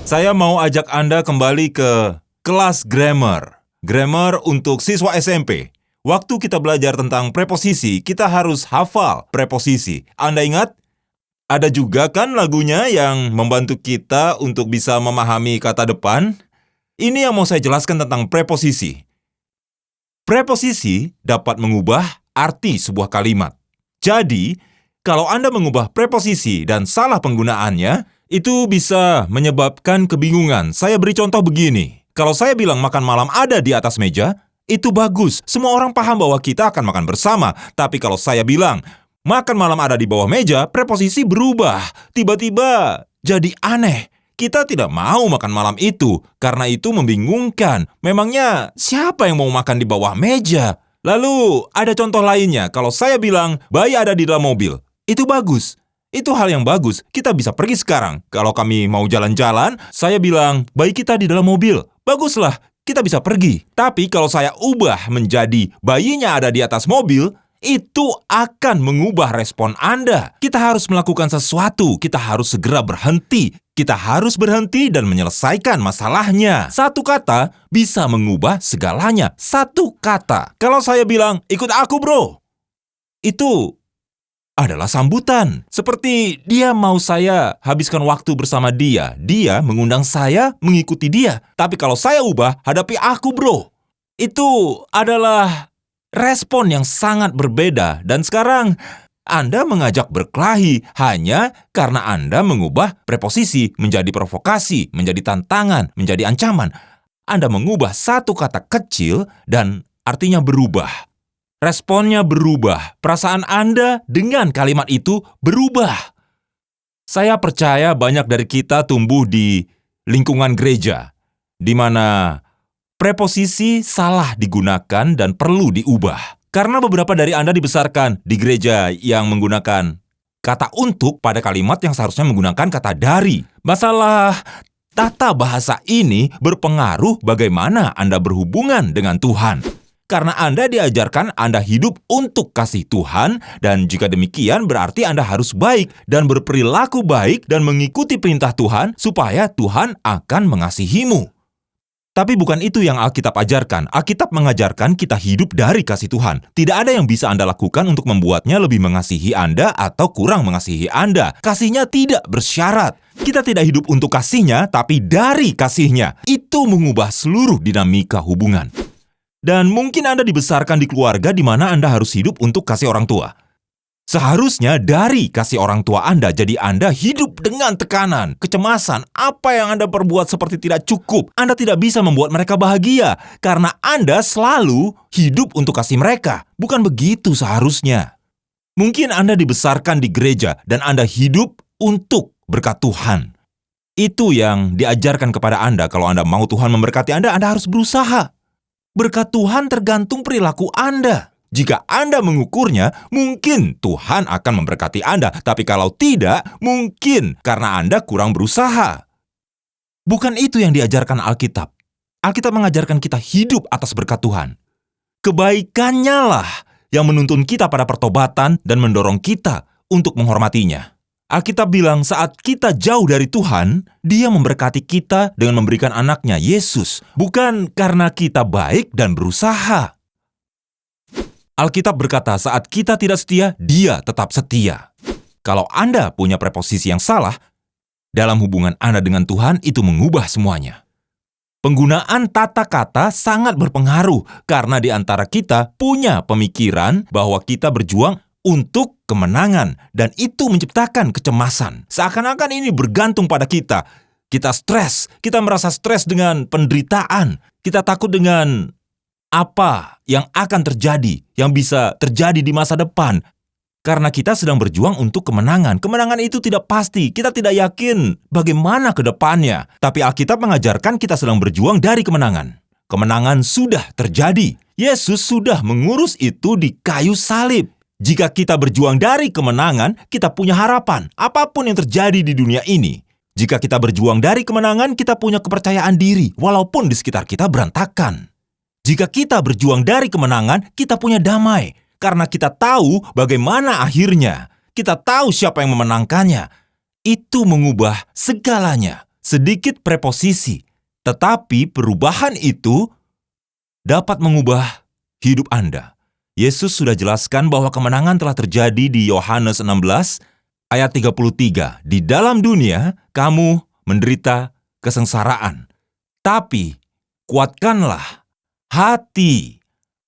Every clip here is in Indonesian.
Saya mau ajak Anda kembali ke kelas grammar. Grammar untuk siswa SMP. Waktu kita belajar tentang preposisi, kita harus hafal preposisi. Anda ingat? Ada juga kan lagunya yang membantu kita untuk bisa memahami kata depan? Ini yang mau saya jelaskan tentang preposisi. Preposisi dapat mengubah arti sebuah kalimat. Jadi, kalau Anda mengubah preposisi dan salah penggunaannya, itu bisa menyebabkan kebingungan. Saya beri contoh begini. Kalau saya bilang makan malam ada di atas meja, itu bagus. Semua orang paham bahwa kita akan makan bersama. Tapi kalau saya bilang makan malam ada di bawah meja, preposisi berubah. Tiba-tiba jadi aneh. Kita tidak mau makan malam itu, karena itu membingungkan. Memangnya siapa yang mau makan di bawah meja? Lalu ada contoh lainnya. Kalau saya bilang bayi ada di dalam mobil, itu bagus. Itu hal yang bagus, kita bisa pergi sekarang. Kalau kami mau jalan-jalan, saya bilang, bayi kita di dalam mobil. Baguslah, kita bisa pergi. Tapi kalau saya ubah menjadi bayinya ada di atas mobil, itu akan mengubah respon Anda. Kita harus melakukan sesuatu, kita harus segera berhenti. Kita harus berhenti dan menyelesaikan masalahnya. Satu kata bisa mengubah segalanya. Satu kata. Kalau saya bilang, ikut aku bro. Itu adalah sambutan. Seperti dia mau saya habiskan waktu bersama dia. Dia mengundang saya mengikuti dia. Tapi kalau saya ubah, hadapi aku bro. Itu adalah respon yang sangat berbeda. Dan sekarang Anda mengajak berkelahi hanya karena Anda mengubah preposisi menjadi provokasi, menjadi tantangan, menjadi ancaman. Anda mengubah satu kata kecil dan artinya berubah. Responnya berubah. Perasaan Anda dengan kalimat itu berubah. Saya percaya banyak dari kita tumbuh di lingkungan gereja, di mana preposisi salah digunakan dan perlu diubah. Karena beberapa dari Anda dibesarkan di gereja yang menggunakan kata untuk pada kalimat yang seharusnya menggunakan kata dari. Masalah tata bahasa ini berpengaruh bagaimana Anda berhubungan dengan Tuhan. Karena Anda diajarkan Anda hidup untuk kasih Tuhan, dan jika demikian berarti Anda harus baik dan berperilaku baik dan mengikuti perintah Tuhan supaya Tuhan akan mengasihimu. Tapi bukan itu yang Alkitab ajarkan. Alkitab mengajarkan kita hidup dari kasih Tuhan. Tidak ada yang bisa Anda lakukan untuk membuatnya lebih mengasihi Anda atau kurang mengasihi Anda. Kasihnya tidak bersyarat. Kita tidak hidup untuk kasihnya, tapi dari kasihnya. Itu mengubah seluruh dinamika hubungan. Dan mungkin Anda dibesarkan di keluarga di mana Anda harus hidup untuk kasih orang tua. Seharusnya dari kasih orang tua Anda, jadi Anda hidup dengan tekanan, kecemasan, apa yang Anda perbuat seperti tidak cukup. Anda tidak bisa membuat mereka bahagia, karena Anda selalu hidup untuk kasih mereka. Bukan begitu seharusnya. Mungkin Anda dibesarkan di gereja, dan Anda hidup untuk berkat Tuhan. Itu yang diajarkan kepada Anda. Kalau Anda mau Tuhan memberkati Anda harus berusaha. Berkat Tuhan tergantung perilaku Anda. Jika Anda mengukurnya, mungkin Tuhan akan memberkati Anda. Tapi kalau tidak, mungkin karena Anda kurang berusaha. Bukan itu yang diajarkan Alkitab. Alkitab mengajarkan kita hidup atas berkat Tuhan. Kebaikannya lah yang menuntun kita pada pertobatan dan mendorong kita untuk menghormatinya. Alkitab bilang saat kita jauh dari Tuhan, Dia memberkati kita dengan memberikan anaknya, Yesus. Bukan karena kita baik dan berusaha. Alkitab berkata saat kita tidak setia, Dia tetap setia. Kalau Anda punya preposisi yang salah, dalam hubungan Anda dengan Tuhan itu mengubah semuanya. Penggunaan tata kata sangat berpengaruh karena di antara kita punya pemikiran bahwa kita berjuang untuk kemenangan, dan itu menciptakan kecemasan. Seakan-akan ini bergantung pada kita. Kita stres, kita merasa stres dengan penderitaan. Kita takut dengan apa yang akan terjadi, yang bisa terjadi di masa depan. Karena kita sedang berjuang untuk kemenangan. Kemenangan itu tidak pasti, kita tidak yakin bagaimana ke depannya. Tapi Alkitab mengajarkan kita sedang berjuang dari kemenangan. Kemenangan sudah terjadi. Yesus sudah mengurus itu di kayu salib. Jika kita berjuang dari kemenangan, kita punya harapan, apapun yang terjadi di dunia ini. Jika kita berjuang dari kemenangan, kita punya kepercayaan diri, walaupun di sekitar kita berantakan. Jika kita berjuang dari kemenangan, kita punya damai, karena kita tahu bagaimana akhirnya. Kita tahu siapa yang memenangkannya. Itu mengubah segalanya. sedikit preposisi, tetapi perubahan itu dapat mengubah hidup Anda. Yesus sudah jelaskan bahwa kemenangan telah terjadi di Yohanes 16 ayat 33. Di dalam dunia kamu menderita kesengsaraan. Tapi kuatkanlah hati.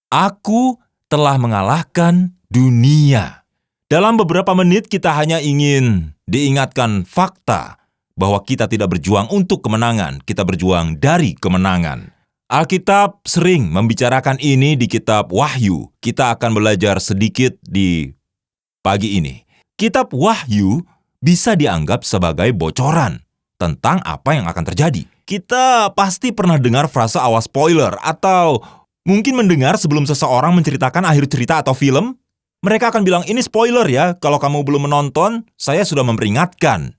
Aku telah mengalahkan dunia. Dalam beberapa menit kita hanya ingin diingatkan fakta bahwa kita tidak berjuang untuk kemenangan, kita berjuang dari kemenangan. Alkitab sering membicarakan ini di kitab Wahyu. Kita akan belajar sedikit di pagi ini. Kitab Wahyu bisa dianggap sebagai bocoran tentang apa yang akan terjadi. Kita pasti pernah dengar frase awas spoiler, atau mungkin mendengar sebelum seseorang menceritakan akhir cerita atau film. Mereka akan bilang, ini spoiler ya, kalau kamu belum menonton, saya sudah memperingatkan.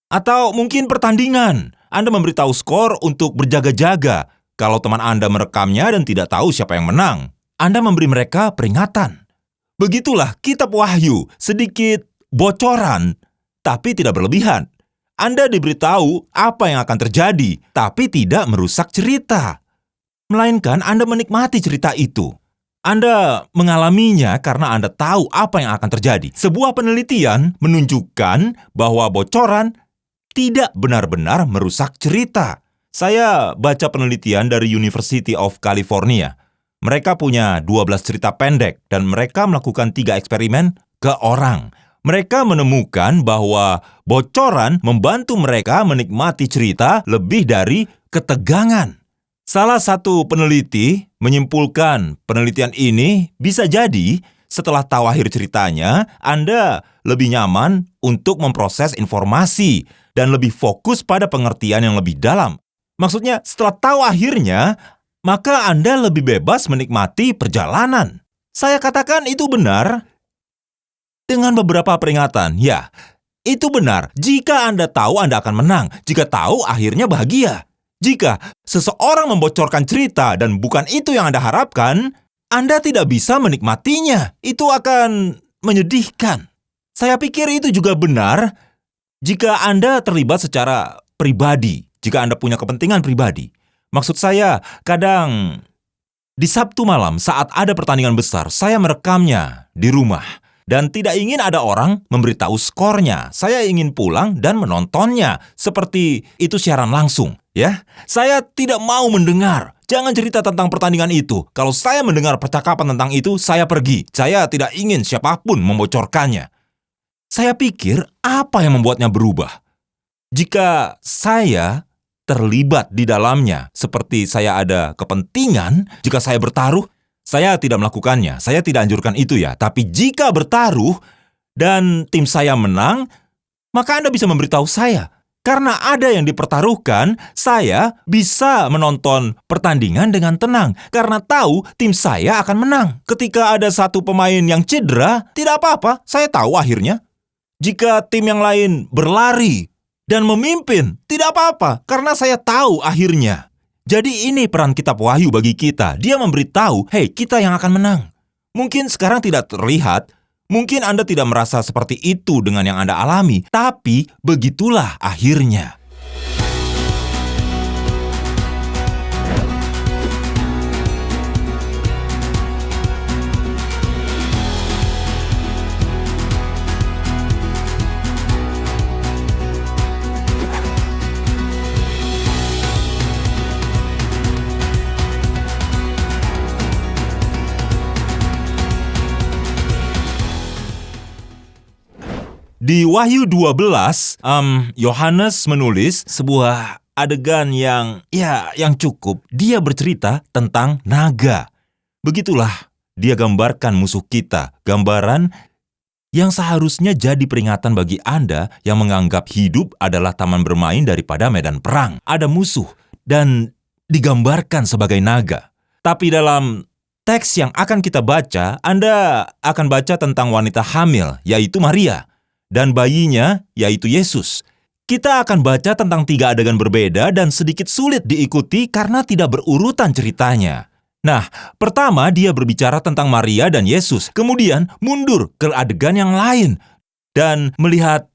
Atau mungkin pertandingan, Anda memberitahu skor untuk berjaga-jaga. Kalau teman Anda merekamnya dan tidak tahu siapa yang menang, Anda memberi mereka peringatan. Begitulah kitab Wahyu, sedikit bocoran, tapi tidak berlebihan. Anda diberitahu apa yang akan terjadi, tapi tidak merusak cerita. Melainkan Anda menikmati cerita itu. Anda mengalaminya karena Anda tahu apa yang akan terjadi. Sebuah penelitian menunjukkan bahwa bocoran tidak benar-benar merusak cerita. Saya baca penelitian dari University of California. Mereka punya 12 cerita pendek dan mereka melakukan 3 eksperimen ke orang. Mereka menemukan bahwa bocoran membantu mereka menikmati cerita lebih dari ketegangan. Salah satu peneliti menyimpulkan penelitian ini bisa jadi setelah tahu akhir ceritanya, Anda lebih nyaman untuk memproses informasi dan lebih fokus pada pengertian yang lebih dalam. Maksudnya, setelah tahu akhirnya, maka Anda lebih bebas menikmati perjalanan. Saya katakan itu benar dengan beberapa peringatan. Ya, itu benar. Jika Anda tahu Anda akan menang, jika tahu akhirnya bahagia. Jika seseorang membocorkan cerita dan bukan itu yang Anda harapkan, Anda tidak bisa menikmatinya. Itu akan menyedihkan. Saya pikir itu juga benar jika Anda terlibat secara pribadi. Jika Anda punya kepentingan pribadi. Maksud saya, kadang di Sabtu malam saat ada pertandingan besar, saya merekamnya di rumah. Dan tidak ingin ada orang memberitahu skornya. Saya ingin pulang dan menontonnya. Seperti itu siaran langsung, ya. Saya tidak mau mendengar. Jangan cerita tentang pertandingan itu. Kalau saya mendengar percakapan tentang itu, saya pergi. Saya tidak ingin siapapun membocorkannya. Saya pikir, apa yang membuatnya berubah? Jika saya terlibat di dalamnya, seperti saya ada kepentingan, jika saya bertaruh, saya tidak melakukannya, saya tidak anjurkan itu ya. Tapi jika bertaruh dan tim saya menang, maka Anda bisa memberitahu saya. Karena ada yang dipertaruhkan, saya bisa menonton pertandingan dengan tenang. Karena tahu tim saya akan menang. Ketika ada satu pemain yang cedera, tidak apa-apa, saya tahu akhirnya. Jika tim yang lain berlari dan memimpin, tidak apa-apa, karena saya tahu akhirnya. Jadi ini peran kitab Wahyu bagi kita. Dia memberitahu, hey, kita yang akan menang. Mungkin sekarang tidak terlihat, mungkin Anda tidak merasa seperti itu dengan yang Anda alami, tapi begitulah akhirnya. Di Wahyu 12, Yohanes menulis sebuah adegan yang cukup. Dia bercerita tentang naga. Begitulah dia gambarkan musuh kita, gambaran yang seharusnya jadi peringatan bagi Anda yang menganggap hidup adalah taman bermain daripada medan perang. Ada musuh dan digambarkan sebagai naga. Tapi dalam teks yang akan kita baca, Anda akan baca tentang wanita hamil, yaitu Maria. Dan bayinya, yaitu Yesus. Kita akan baca tentang 3 adegan berbeda dan sedikit sulit diikuti karena tidak berurutan ceritanya. Nah, pertama dia berbicara tentang Maria dan Yesus, kemudian mundur ke adegan yang lain dan melihat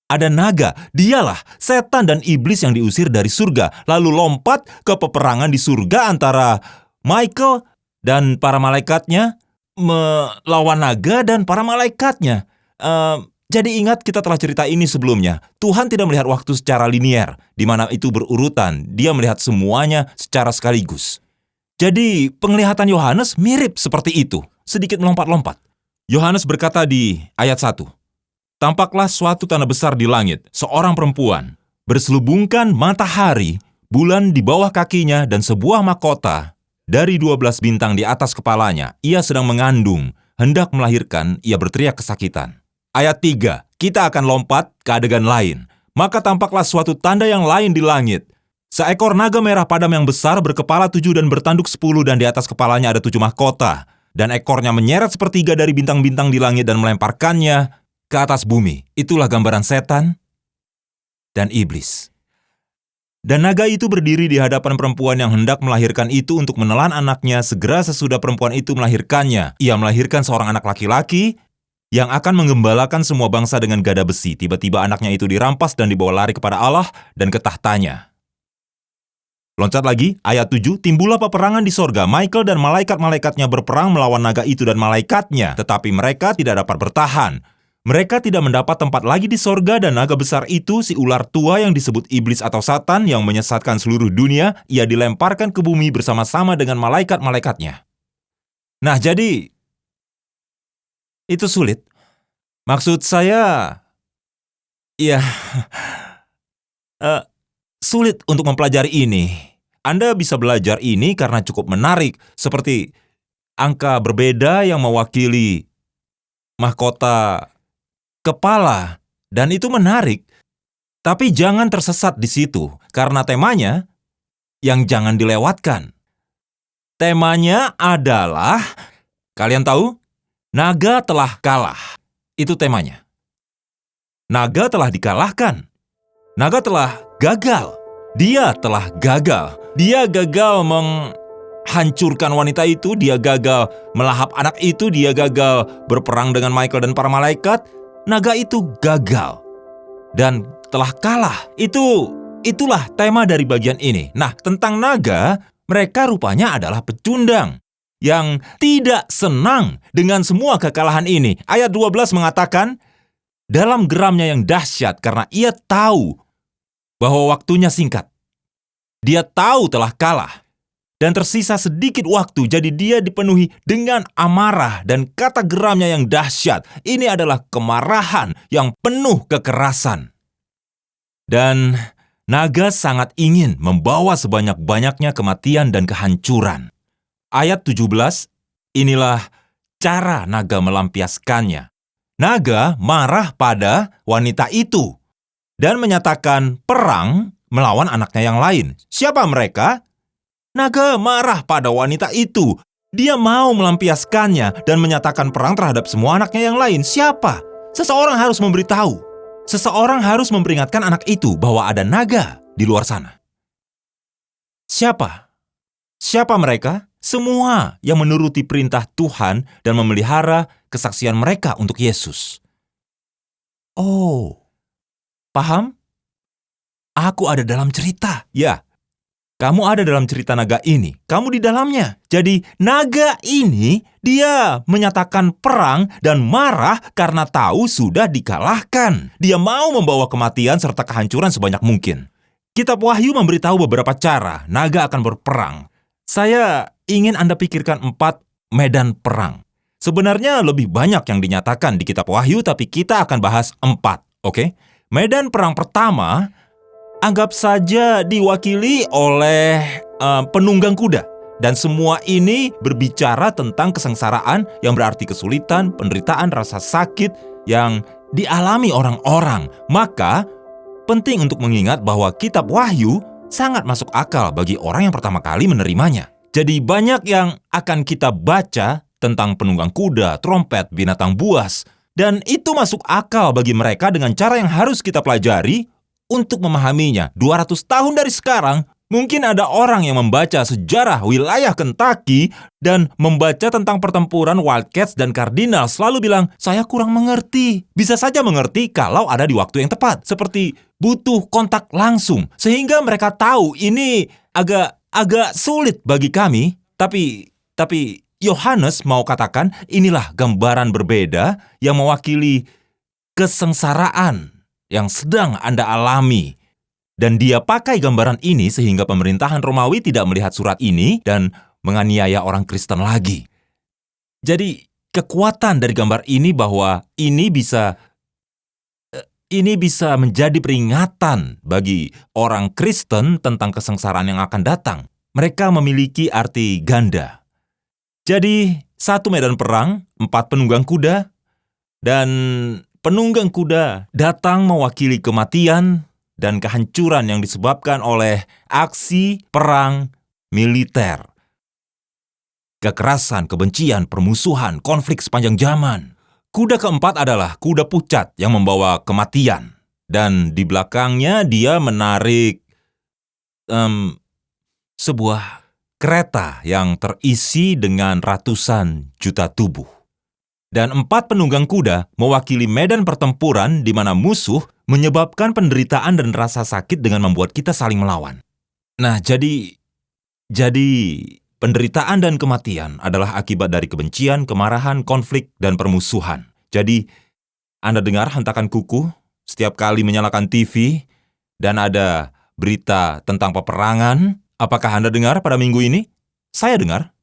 Ada naga, dialah setan dan iblis yang diusir dari surga, lalu lompat ke peperangan di surga antara Michael dan para malaikatnya, melawan naga dan para malaikatnya. Jadi ingat, kita telah cerita ini sebelumnya. Tuhan tidak melihat waktu secara linier, di mana itu berurutan. Dia melihat semuanya secara sekaligus. Jadi penglihatan Yohanes mirip seperti itu, sedikit melompat-lompat. Yohanes berkata di ayat 1, "Tampaklah suatu tanda besar di langit, seorang perempuan, berselubungkan matahari, bulan di bawah kakinya, dan sebuah mahkota dari 12 bintang di atas kepalanya. Ia sedang mengandung, hendak melahirkan, ia berteriak kesakitan." Ayat 3, kita akan lompat ke adegan lain. "Maka tampaklah suatu tanda yang lain di langit. Seekor naga merah padam yang besar berkepala 7 dan bertanduk 10, dan di atas kepalanya ada 7 mahkota. Dan ekornya menyeret sepertiga dari bintang-bintang di langit dan melemparkannya ke atas bumi." Itulah gambaran setan dan iblis. "Dan naga itu berdiri di hadapan perempuan yang hendak melahirkan itu untuk menelan anaknya. Segera sesudah perempuan itu melahirkannya, ia melahirkan seorang anak laki-laki yang akan menggembalakan semua bangsa dengan gada besi. Tiba-tiba anaknya itu dirampas dan dibawa lari kepada Allah dan ke tahtanya." Loncat lagi, ayat 7, "Timbullah peperangan di sorga. Michael dan malaikat-malaikatnya berperang melawan naga itu dan malaikatnya, tetapi mereka tidak dapat bertahan. Mereka tidak mendapat tempat lagi di sorga, dan naga besar itu, si ular tua yang disebut iblis atau Satan, yang menyesatkan seluruh dunia, ia dilemparkan ke bumi bersama-sama dengan malaikat-malaikatnya." Nah, jadi itu sulit. Maksud saya, ya, sulit untuk mempelajari ini. Anda bisa belajar ini karena cukup menarik, seperti angka berbeda yang mewakili mahkota kepala, dan itu menarik. Tapi jangan tersesat di situ, karena temanya yang jangan dilewatkan. Temanya adalah, kalian tahu, naga telah kalah. Itu temanya. Naga telah dikalahkan. Naga telah gagal. Dia telah gagal. Dia gagal menghancurkan wanita itu. Dia gagal melahap anak itu. Dia gagal berperang dengan Michael dan para malaikat. Naga itu gagal dan telah kalah. Itulah tema dari bagian ini. Nah, tentang naga, mereka rupanya adalah pecundang yang tidak senang dengan semua kekalahan ini. Ayat 12 mengatakan, dalam geramnya yang dahsyat karena ia tahu bahwa waktunya singkat. Dia tahu telah kalah dan tersisa sedikit waktu, jadi dia dipenuhi dengan amarah, dan kata geramnya yang dahsyat ini adalah kemarahan yang penuh kekerasan. Dan naga sangat ingin membawa sebanyak-banyaknya kematian dan kehancuran. Ayat 17, inilah cara naga melampiaskannya. Naga marah pada wanita itu dan menyatakan perang melawan anaknya yang lain. Siapa mereka? Naga marah pada wanita itu. Dia mau melampiaskannya dan menyatakan perang terhadap semua anaknya yang lain. Siapa? Seseorang harus memberitahu. Seseorang harus memperingatkan anak itu bahwa ada naga di luar sana. Siapa? Siapa mereka? Semua yang menuruti perintah Tuhan dan memelihara kesaksian mereka untuk Yesus. Oh, paham? Aku ada dalam cerita. Ya, kamu ada dalam cerita naga ini. Kamu di dalamnya. Jadi, naga ini, dia menyatakan perang dan marah karena tahu sudah dikalahkan. Dia mau membawa kematian serta kehancuran sebanyak mungkin. Kitab Wahyu memberitahu beberapa cara naga akan berperang. Saya ingin Anda pikirkan 4 medan perang. Sebenarnya lebih banyak yang dinyatakan di Kitab Wahyu, tapi kita akan bahas 4, oke? Medan perang pertama, anggap saja diwakili oleh penunggang kuda. Dan semua ini berbicara tentang kesengsaraan yang berarti kesulitan, penderitaan, rasa sakit yang dialami orang-orang. Maka, penting untuk mengingat bahwa Kitab Wahyu sangat masuk akal bagi orang yang pertama kali menerimanya. Jadi banyak yang akan kita baca tentang penunggang kuda, trompet, binatang buas. Dan itu masuk akal bagi mereka dengan cara yang harus kita pelajari untuk memahaminya. 200 tahun dari sekarang, Mungkin ada orang yang membaca sejarah wilayah Kentucky dan membaca tentang pertempuran Wildcats dan Cardinals selalu bilang, saya kurang mengerti. Bisa saja mengerti kalau ada di waktu yang tepat, seperti butuh kontak langsung, sehingga mereka tahu ini agak sulit bagi kami. Tapi Yohanes mau katakan inilah gambaran berbeda yang mewakili kesengsaraan yang sedang Anda alami. Dan dia pakai gambaran ini sehingga pemerintahan Romawi tidak melihat surat ini dan menganiaya orang Kristen lagi. Jadi, kekuatan dari gambar ini bahwa ini bisa menjadi peringatan bagi orang Kristen tentang kesengsaraan yang akan datang. Mereka memiliki arti ganda. Jadi, 1 medan perang, 4 penunggang kuda, dan penunggang kuda datang mewakili kematian dan kehancuran yang disebabkan oleh aksi perang militer. Kekerasan, kebencian, permusuhan, konflik sepanjang zaman. Kuda keempat adalah kuda pucat yang membawa kematian. Dan di belakangnya dia menarik sebuah kereta yang terisi dengan ratusan juta tubuh. Dan 4 penunggang kuda mewakili medan pertempuran di mana musuh menyebabkan penderitaan dan rasa sakit dengan membuat kita saling melawan. Nah, jadi penderitaan dan kematian adalah akibat dari kebencian, kemarahan, konflik, dan permusuhan. Jadi, Anda dengar hentakan kuku setiap kali menyalakan TV dan ada berita tentang peperangan. Apakah Anda dengar pada minggu ini? Saya dengar.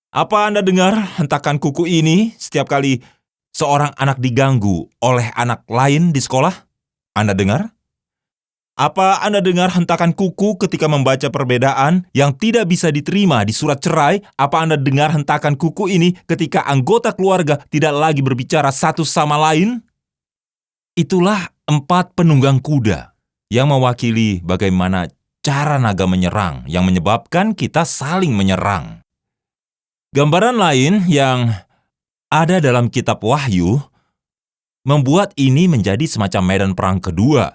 Apa Anda dengar hentakan kuku ini setiap kali seorang anak diganggu oleh anak lain di sekolah? Anda dengar? Apa Anda dengar hentakan kuku ketika membaca perbedaan yang tidak bisa diterima di surat cerai? Apa Anda dengar hentakan kuku ini ketika anggota keluarga tidak lagi berbicara satu sama lain? Itulah 4 penunggang kuda yang mewakili bagaimana cara naga menyerang yang menyebabkan kita saling menyerang. Gambaran lain yang ada dalam kitab Wahyu membuat ini menjadi semacam medan perang kedua,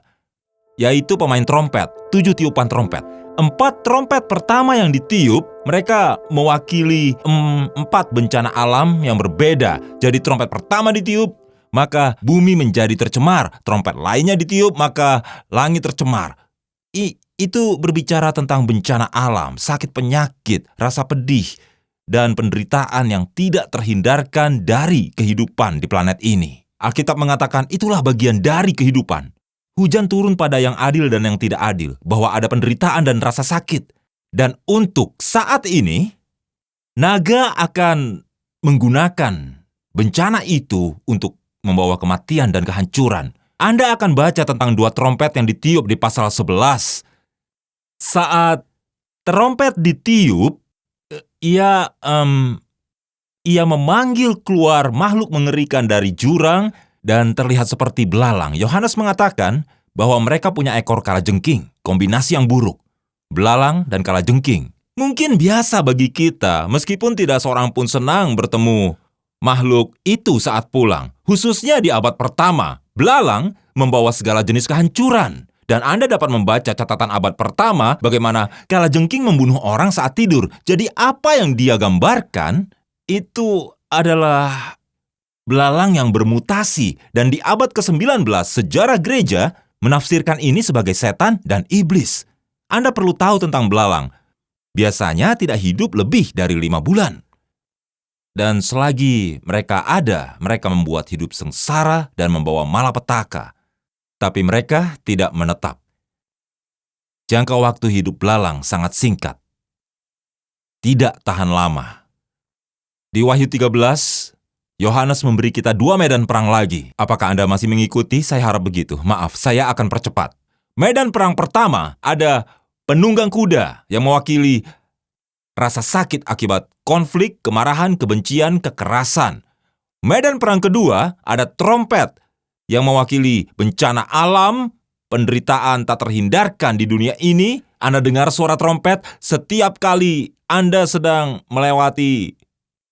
yaitu pemain trompet, 7 tiupan trompet. 4 trompet pertama yang ditiup, mereka mewakili 4 bencana alam yang berbeda. Jadi trompet pertama ditiup, maka bumi menjadi tercemar. Trompet lainnya ditiup, maka langit tercemar. Itu berbicara tentang bencana alam, sakit penyakit, rasa pedih, dan penderitaan yang tidak terhindarkan dari kehidupan di planet ini. Alkitab mengatakan itulah bagian dari kehidupan. Hujan turun pada yang adil dan yang tidak adil, bahwa ada penderitaan dan rasa sakit. Dan untuk saat ini, naga akan menggunakan bencana itu untuk membawa kematian dan kehancuran. Anda akan baca tentang 2 trompet yang ditiup di pasal 11. Saat trompet ditiup, ia memanggil keluar makhluk mengerikan dari jurang dan terlihat seperti belalang. Yohanes mengatakan bahwa mereka punya ekor kalajengking, kombinasi yang buruk. Belalang dan kalajengking. Mungkin biasa bagi kita, meskipun tidak seorang pun senang bertemu makhluk itu saat pulang. Khususnya di abad pertama, belalang membawa segala jenis kehancuran. Dan Anda dapat membaca catatan abad pertama bagaimana kalajengking membunuh orang saat tidur. Jadi apa yang dia gambarkan itu adalah belalang yang bermutasi. Dan di abad ke-19, sejarah gereja menafsirkan ini sebagai setan dan iblis. Anda perlu tahu tentang belalang. Biasanya tidak hidup lebih dari 5 bulan. Dan selagi mereka ada, mereka membuat hidup sengsara dan membawa malapetaka. Tapi mereka tidak menetap. Jangka waktu hidup belalang sangat singkat. Tidak tahan lama. Di Wahyu 13, Yohanes memberi kita 2 medan perang lagi. Apakah Anda masih mengikuti? Saya harap begitu. Maaf, saya akan percepat. Medan perang pertama ada penunggang kuda yang mewakili rasa sakit akibat konflik, kemarahan, kebencian, kekerasan. Medan perang kedua ada trompet yang mewakili bencana alam, penderitaan tak terhindarkan di dunia ini. Anda dengar suara trompet setiap kali Anda sedang melewati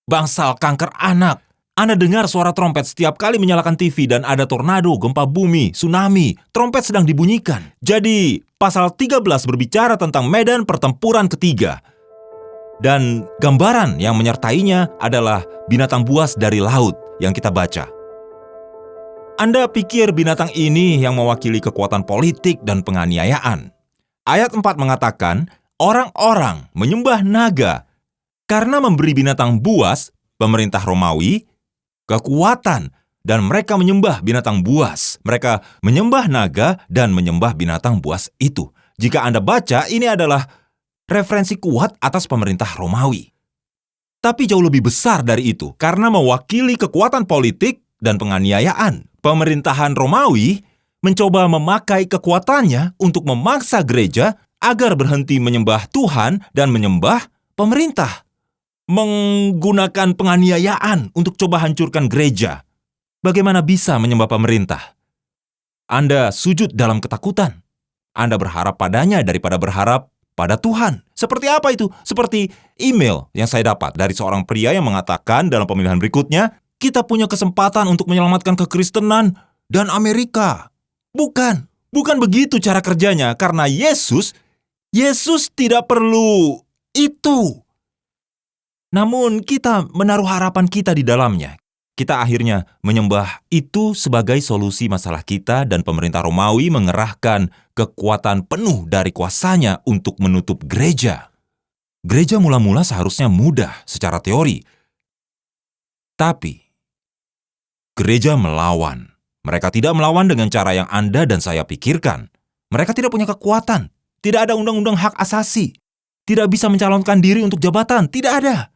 bangsal kanker anak. Anda dengar suara trompet setiap kali menyalakan TV dan ada tornado, gempa bumi, tsunami, trompet sedang dibunyikan. Jadi, pasal 13 berbicara tentang medan pertempuran ketiga. Dan gambaran yang menyertainya adalah binatang buas dari laut yang kita baca. Anda pikir binatang ini yang mewakili kekuatan politik dan penganiayaan. Ayat 4 mengatakan, orang-orang menyembah naga karena memberi binatang buas, pemerintah Romawi, kekuatan, dan mereka menyembah binatang buas. Mereka menyembah naga dan menyembah binatang buas itu. Jika Anda baca, ini adalah referensi kuat atas pemerintah Romawi. Tapi jauh lebih besar dari itu, karena mewakili kekuatan politik dan penganiayaan. Pemerintahan Romawi mencoba memakai kekuatannya untuk memaksa gereja agar berhenti menyembah Tuhan dan menyembah pemerintah. Menggunakan penganiayaan untuk coba hancurkan gereja. Bagaimana bisa menyembah pemerintah? Anda sujud dalam ketakutan. Anda berharap padanya daripada berharap pada Tuhan. Seperti apa itu? Seperti email yang saya dapat dari seorang pria yang mengatakan dalam pemilihan berikutnya, kita punya kesempatan untuk menyelamatkan kekristenan dan Amerika. Bukan begitu cara kerjanya, karena Yesus tidak perlu itu. Namun kita menaruh harapan kita di dalamnya. Kita akhirnya menyembah itu sebagai solusi masalah kita, dan pemerintah Romawi mengerahkan kekuatan penuh dari kuasanya untuk menutup gereja. Gereja mula-mula seharusnya mudah secara teori. Tapi gereja melawan. Mereka tidak melawan dengan cara yang Anda dan saya pikirkan. Mereka tidak punya kekuatan. Tidak ada undang-undang hak asasi. Tidak bisa mencalonkan diri untuk jabatan. Tidak ada.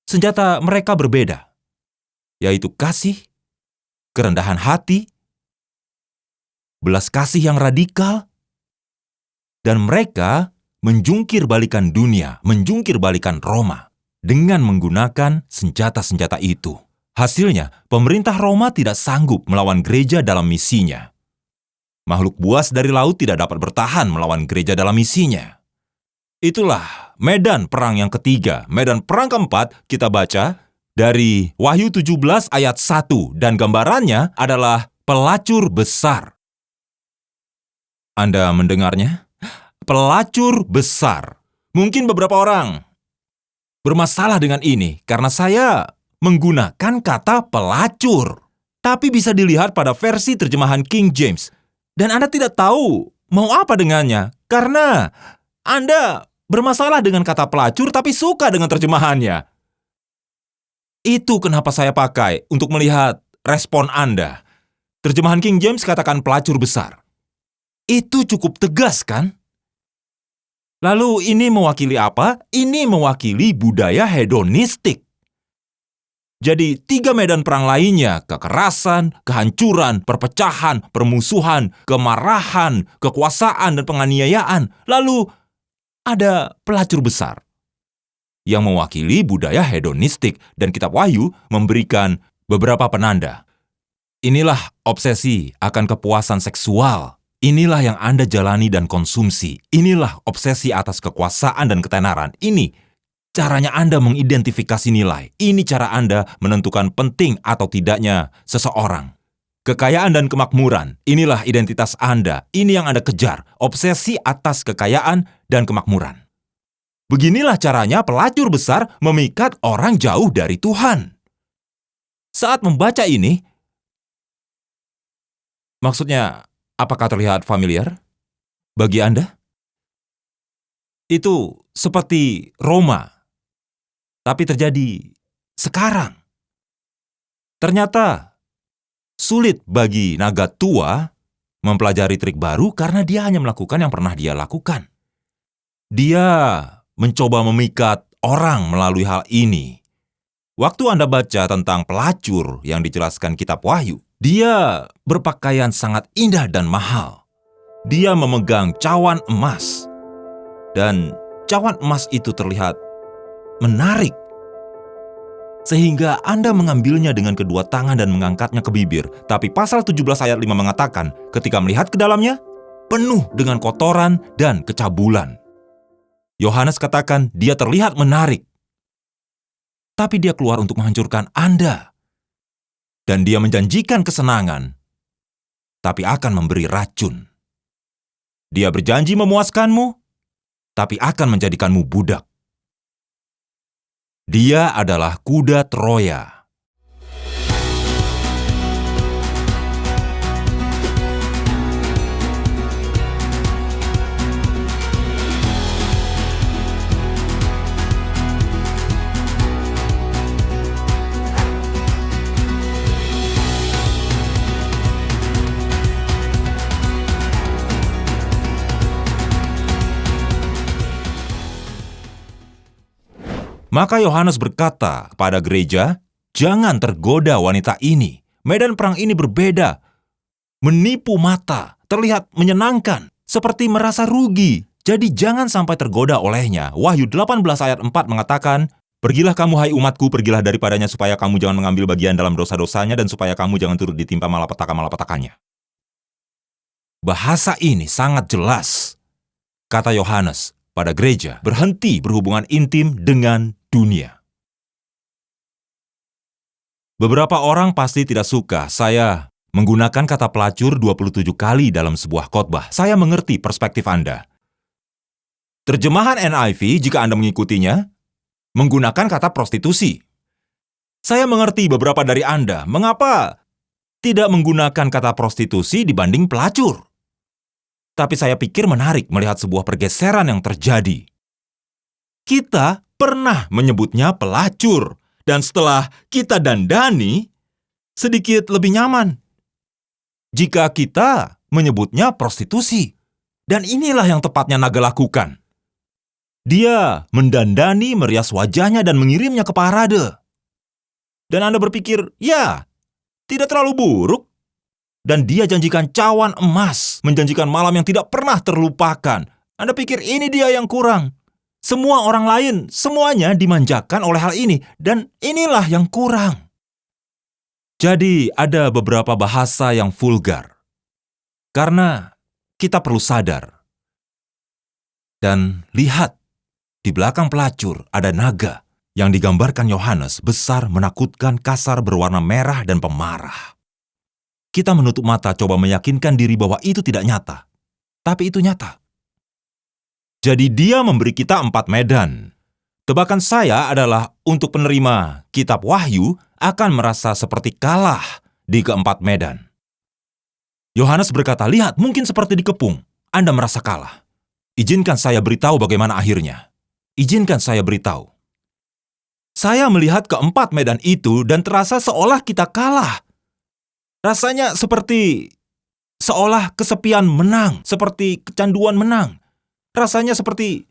Senjata mereka berbeda, yaitu kasih, kerendahan hati, belas kasih yang radikal, dan mereka menjungkir balikan dunia, menjungkir balikan Roma dengan menggunakan senjata-senjata itu. Hasilnya, pemerintah Roma tidak sanggup melawan gereja dalam misinya. Makhluk buas dari laut tidak dapat bertahan melawan gereja dalam misinya. Itulah medan perang yang ketiga. Medan perang keempat kita baca dari Wahyu 17 ayat 1, dan gambarannya adalah pelacur besar. Anda mendengarnya? Pelacur besar. Mungkin beberapa orang bermasalah dengan ini karena saya menggunakan kata pelacur. Tapi bisa dilihat pada versi terjemahan King James. Dan Anda tidak tahu mau apa dengannya karena Anda bermasalah dengan kata pelacur tapi suka dengan terjemahannya. Itu kenapa saya pakai untuk melihat respon Anda. Terjemahan King James katakan pelacur besar. Itu cukup tegas, kan? Lalu ini mewakili apa? Ini mewakili budaya hedonistik. Jadi 3 medan perang lainnya, kekerasan, kehancuran, perpecahan, permusuhan, kemarahan, kekuasaan, dan penganiayaan. Lalu ada pelacur besar yang mewakili budaya hedonistik, dan kitab Wahyu memberikan beberapa penanda. Inilah obsesi akan kepuasan seksual. Inilah yang Anda jalani dan konsumsi. Inilah obsesi atas kekuasaan dan ketenaran. Ini caranya Anda mengidentifikasi nilai. Ini cara Anda menentukan penting atau tidaknya seseorang. Kekayaan dan kemakmuran, inilah identitas Anda. Ini yang Anda kejar, obsesi atas kekayaan dan kemakmuran. Beginilah caranya pelacur besar memikat orang jauh dari Tuhan. Saat membaca ini, maksudnya, apakah terlihat familiar bagi Anda? Itu seperti Roma, tapi terjadi sekarang. Ternyata sulit bagi naga tua mempelajari trik baru karena dia hanya melakukan yang pernah dia lakukan. Dia mencoba memikat orang melalui hal ini. Waktu Anda baca tentang pelacur yang dijelaskan kitab Wahyu, dia berpakaian sangat indah dan mahal. Dia memegang cawan emas. Dan cawan emas itu terlihat menarik. Sehingga Anda mengambilnya dengan kedua tangan dan mengangkatnya ke bibir. Tapi pasal 17 ayat 5 mengatakan, ketika melihat ke dalamnya, penuh dengan kotoran dan kecabulan. Yohanes katakan dia terlihat menarik. Tapi dia keluar untuk menghancurkan Anda. Dan dia menjanjikan kesenangan, tapi akan memberi racun. Dia berjanji memuaskanmu, tapi akan menjadikanmu budak. Dia adalah kuda Troya. Maka Yohanes berkata kepada gereja, "Jangan tergoda wanita ini. Medan perang ini berbeda. Menipu mata, terlihat menyenangkan, seperti merasa rugi. Jadi jangan sampai tergoda olehnya." Wahyu 18 ayat 4 mengatakan, "Pergilah kamu hai umatku, pergilah daripadanya supaya kamu jangan mengambil bagian dalam dosa-dosanya dan supaya kamu jangan turut ditimpa malapetaka-malapetakannya." Bahasa ini sangat jelas. Kata Yohanes pada gereja, berhenti berhubungan intim dengan dunia. Beberapa orang pasti tidak suka saya menggunakan kata pelacur 27 kali dalam sebuah khotbah. Saya mengerti perspektif Anda. Terjemahan NIV, jika Anda mengikutinya, menggunakan kata prostitusi. Saya mengerti beberapa dari Anda mengapa tidak menggunakan kata prostitusi dibanding pelacur. Tapi saya pikir menarik melihat sebuah pergeseran yang terjadi. Kita pernah menyebutnya pelacur, dan setelah kita dandani, sedikit lebih nyaman jika kita menyebutnya prostitusi. Dan inilah yang tepatnya Naga lakukan. Dia mendandani, merias wajahnya, dan mengirimnya ke parade. Dan Anda berpikir, ya, tidak terlalu buruk. Dan dia janjikan cawan emas, menjanjikan malam yang tidak pernah terlupakan. Anda pikir ini dia yang kurang. Semua orang lain, semuanya dimanjakan oleh hal ini, dan inilah yang kurang. Jadi ada beberapa bahasa yang vulgar. Karena kita perlu sadar. Dan lihat, di belakang pelacur ada naga yang digambarkan Yohanes besar, menakutkan, kasar, berwarna merah, dan pemarah. Kita menutup mata coba meyakinkan diri bahwa itu tidak nyata. Tapi itu nyata. Jadi dia memberi kita 4 medan. Tebakan saya adalah untuk penerima kitab Wahyu akan merasa seperti kalah di keempat medan. Yohanes berkata, "Lihat, mungkin seperti dikepung. Anda merasa kalah. Izinkan saya beritahu bagaimana akhirnya. Izinkan saya beritahu. Saya melihat keempat medan itu dan terasa seolah kita kalah. Rasanya seperti seolah kesepian menang, seperti kecanduan menang. Rasanya seperti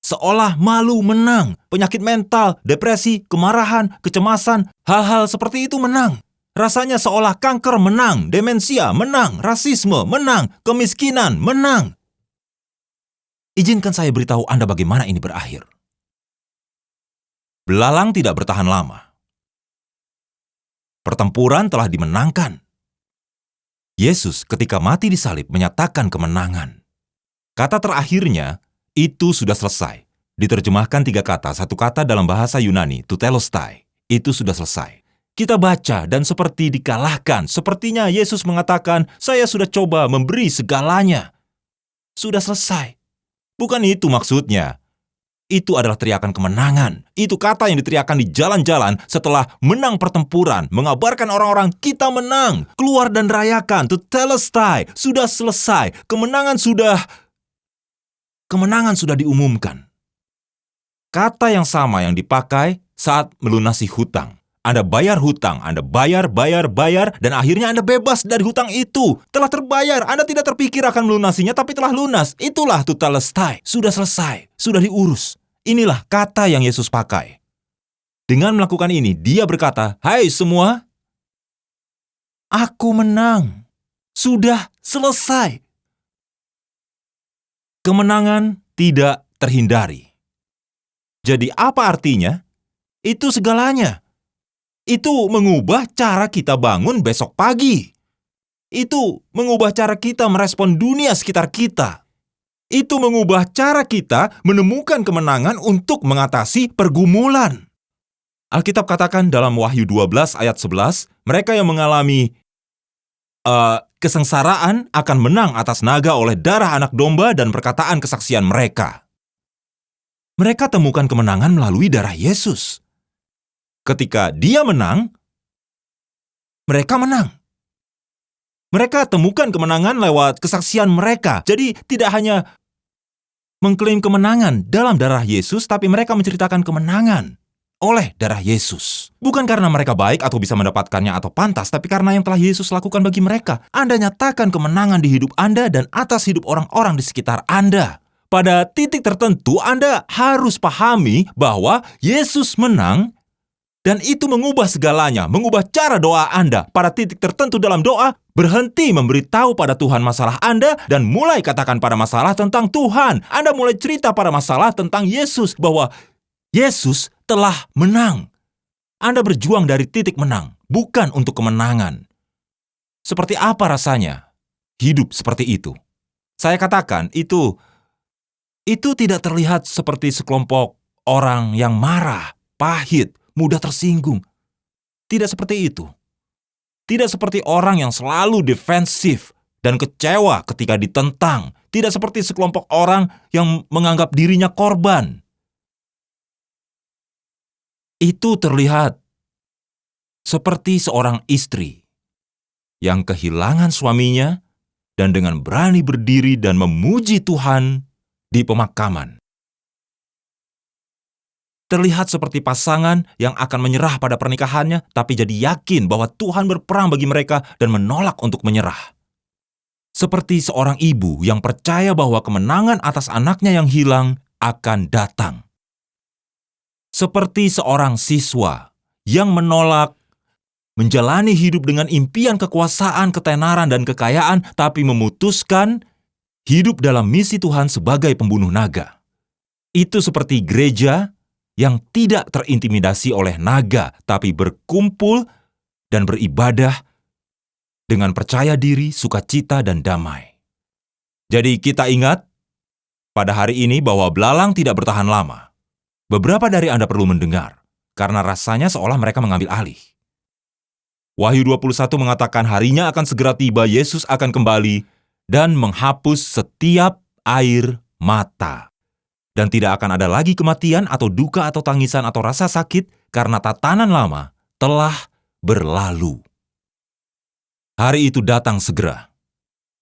seolah malu menang, penyakit mental, depresi, kemarahan, kecemasan, hal-hal seperti itu menang. Rasanya seolah kanker menang, demensia menang, rasisme menang, kemiskinan menang." Izinkan saya beritahu Anda bagaimana ini berakhir. Belalang tidak bertahan lama. Pertempuran telah dimenangkan. Yesus ketika mati di salib menyatakan kemenangan. Kata terakhirnya, itu sudah selesai. Diterjemahkan 3 kata, 1 kata dalam bahasa Yunani, tutelestai. Itu sudah selesai. Kita baca dan seperti dikalahkan. Sepertinya Yesus mengatakan, "Saya sudah coba memberi segalanya. Sudah selesai." Bukan itu maksudnya. Itu adalah teriakan kemenangan. Itu kata yang diteriakan di jalan-jalan setelah menang pertempuran, mengabarkan orang-orang, "Kita menang, keluar dan rayakan, tutelestai, sudah selesai, kemenangan sudah diumumkan." Kata yang sama yang dipakai saat melunasi hutang. Anda bayar hutang, Anda bayar, dan akhirnya Anda bebas dari hutang itu. Telah terbayar, Anda tidak terpikir akan melunasinya, tapi telah lunas. Itulah tutelestai, sudah selesai, sudah diurus. Inilah kata yang Yesus pakai. Dengan melakukan ini, dia berkata, "Hai semua, aku menang. Sudah selesai." Kemenangan tidak terhindari. Jadi apa artinya? Itu segalanya. Itu mengubah cara kita bangun besok pagi. Itu mengubah cara kita merespon dunia sekitar kita. Itu mengubah cara kita menemukan kemenangan untuk mengatasi pergumulan. Alkitab katakan dalam Wahyu 12 ayat 11, mereka yang mengalami kesengsaraan akan menang atas naga oleh darah anak domba dan perkataan kesaksian mereka. Mereka temukan kemenangan melalui darah Yesus. Ketika Dia menang, mereka menang. Mereka temukan kemenangan lewat kesaksian mereka. Jadi tidak hanya mengklaim kemenangan dalam darah Yesus, tapi mereka menceritakan kemenangan oleh darah Yesus. Bukan karena mereka baik atau bisa mendapatkannya atau pantas, tapi karena yang telah Yesus lakukan bagi mereka. Anda nyatakan kemenangan di hidup Anda dan atas hidup orang-orang di sekitar Anda. Pada titik tertentu, Anda harus pahami bahwa Yesus menang, dan itu mengubah segalanya, mengubah cara doa Anda. Pada titik tertentu dalam doa, berhenti memberitahu pada Tuhan masalah Anda dan mulai katakan pada masalah tentang Tuhan. Anda mulai cerita pada masalah tentang Yesus, bahwa Yesus telah menang. Anda berjuang dari titik menang, bukan untuk kemenangan. Seperti apa rasanya hidup seperti itu? Saya katakan, itu tidak terlihat seperti sekelompok orang yang marah, pahit, mudah tersinggung. Tidak seperti itu. Tidak seperti orang yang selalu defensif dan kecewa ketika ditentang. Tidak seperti sekelompok orang yang menganggap dirinya korban. Itu terlihat seperti seorang istri yang kehilangan suaminya dan dengan berani berdiri dan memuji Tuhan di pemakaman. Terlihat seperti pasangan yang akan menyerah pada pernikahannya, tapi jadi yakin bahwa Tuhan berperang bagi mereka dan menolak untuk menyerah. Seperti seorang ibu yang percaya bahwa kemenangan atas anaknya yang hilang akan datang. Seperti seorang siswa yang menolak menjalani hidup dengan impian kekuasaan, ketenaran, dan kekayaan, tapi memutuskan hidup dalam misi Tuhan sebagai pembunuh naga. Itu seperti gereja yang tidak terintimidasi oleh naga, tapi berkumpul dan beribadah dengan percaya diri, sukacita, dan damai. Jadi kita ingat pada hari ini bahwa belalang tidak bertahan lama. Beberapa dari Anda perlu mendengar, karena rasanya seolah mereka mengambil alih. Wahyu 21 mengatakan harinya akan segera tiba, Yesus akan kembali dan menghapus setiap air mata. Dan tidak akan ada lagi kematian atau duka atau tangisan atau rasa sakit karena tatanan lama telah berlalu. Hari itu datang segera.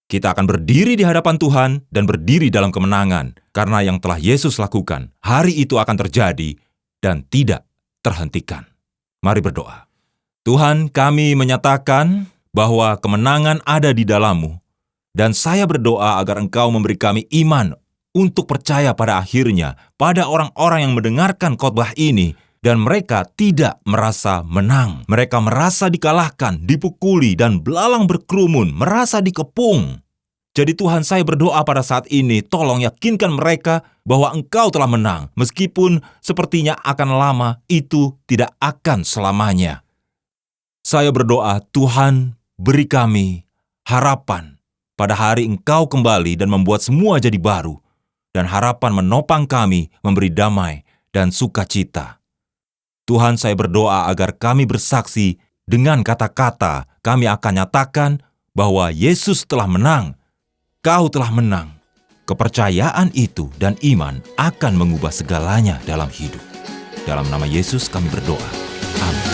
Kita akan berdiri di hadapan Tuhan dan berdiri dalam kemenangan karena yang telah Yesus lakukan. Hari itu akan terjadi dan tidak terhentikan. Mari berdoa. Tuhan, kami menyatakan bahwa kemenangan ada di dalam-Mu. Dan saya berdoa agar Engkau memberi kami iman untuk percaya pada akhirnya pada orang-orang yang mendengarkan khotbah ini dan mereka tidak merasa menang. Mereka merasa dikalahkan, dipukuli, dan belalang berkerumun, merasa dikepung. Jadi Tuhan, saya berdoa pada saat ini, tolong yakinkan mereka bahwa Engkau telah menang, meskipun sepertinya akan lama, itu tidak akan selamanya. Saya berdoa, Tuhan, beri kami harapan pada hari Engkau kembali dan membuat semua jadi baru, dan harapan menopang kami memberi damai dan sukacita. Tuhan, saya berdoa agar kami bersaksi dengan kata-kata, kami akan nyatakan bahwa Yesus telah menang, Kau telah menang. Kepercayaan itu dan iman akan mengubah segalanya dalam hidup. Dalam nama Yesus kami berdoa. Amin.